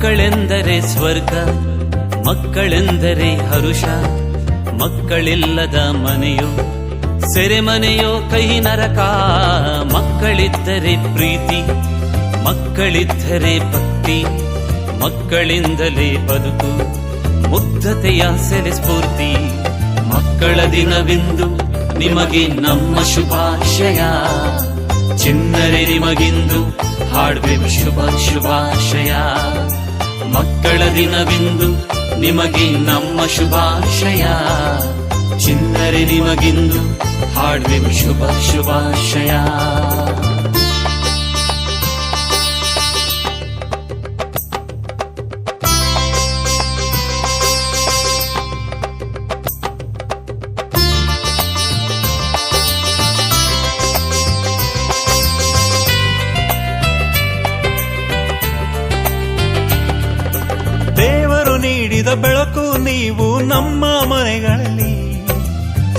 ಮಕ್ಕಳೆಂದರೆ ಸ್ವರ್ಗ, ಮಕ್ಕಳೆಂದರೆ ಹರುಷ, ಮಕ್ಕಳಿಲ್ಲದ ಮನೆಯೋ ಸೆರೆಮನೆಯೋ ಕೈ ನರಕ. ಮಕ್ಕಳಿದ್ದರೆ ಪ್ರೀತಿ, ಮಕ್ಕಳಿದ್ದರೆ ಭಕ್ತಿ, ಮಕ್ಕಳಿಂದಲೇ ಬದುಕು ಮುಗ್ಧತೆಯ ಸೆಲೆ ಸ್ಫೂರ್ತಿ. ಮಕ್ಕಳ ದಿನವಿಂದು ನಿಮಗೆ ನಮ್ಮ ಶುಭಾಶಯ, ಚಿನ್ನರೆ ನಿಮಗಿಂದು ಹಾಡ್ಬೇಕು ಶುಭ ಶುಭಾಶಯ. ಮಕ್ಕಳ ದಿನವಿಂದು ನಿಮಗೆ ನಮ್ಮ ಶುಭಾಶಯ, ಚಿನ್ನರೆ ನಿಮಗಿಂದು ಹಾಡ್ಬೇಕು ಶುಭ ಶುಭಾಶಯ. ದೇವರು ನೀಡಿದ ಬೆಳಕು ನೀವು ನಮ್ಮ ಮನೆಗಳಲ್ಲಿ.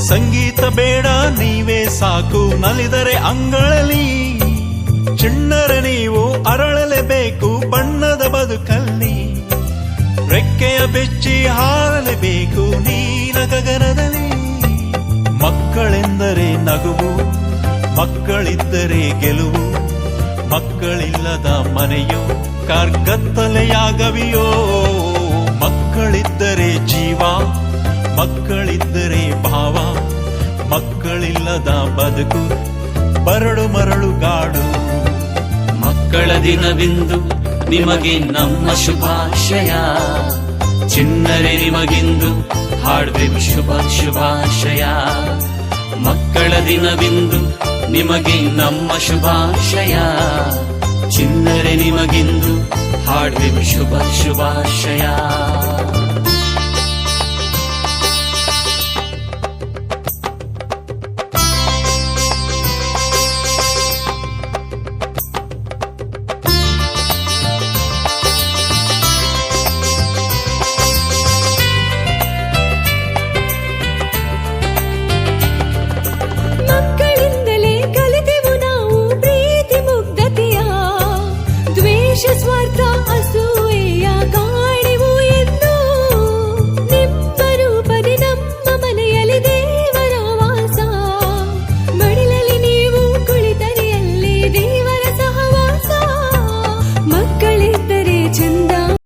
ಸಂಗೀತ ಬೇಡ ನೀವೇ ಸಾಕು ನಲಿದರೆ ಅಂಗಳಲ್ಲಿ. ಚಿಣ್ಣರೆ ನೀವು ಅರಳಲೇಬೇಕು ಬಣ್ಣದ ಬದುಕಲ್ಲಿ. ರೆಕ್ಕೆಯ ಬೆಚ್ಚಿ ಹಾರಲೇಬೇಕು ನೀಲ ಗಗನದಲ್ಲಿ. ಮಕ್ಕಳೆಂದರೆ ನಗುವು, ಮಕ್ಕಳಿದ್ದರೆ ಗೆಲುವು, ಮಕ್ಕಳಿಲ್ಲದ ಮನೆಯೋ ಕಾರ್ಗತ್ತಲೆಯಾಗವಿಯೋ. ಮಕ್ಕಳಿದ್ದರೆ ಜೀವ, ಮಕ್ಕಳಿದ್ದರೆ ಭಾವ, ಮಕ್ಕಳಿಲ್ಲದ ಬದುಕು ಬರಡು ಮರಳುಗಾಡು. ಮಕ್ಕಳ ದಿನವಿಂದು ನಿಮಗೆ ನಮ್ಮ ಶುಭಾಶಯ, ಚಿನ್ನರೆ ನಿಮಗಿಂದು ಹಾಡ್ಬೇಕು ಶುಭ ಶುಭಾಶಯ. ಮಕ್ಕಳ ದಿನವಿಂದು ನಿಮಗೆ ನಮ್ಮ ಶುಭಾಶಯ, ಚಿನ್ನರೆ ನಿಮಗಿಂದು ಹಾಡ್ಬೇಕು ಶುಭ ಶುಭಾಶಯ.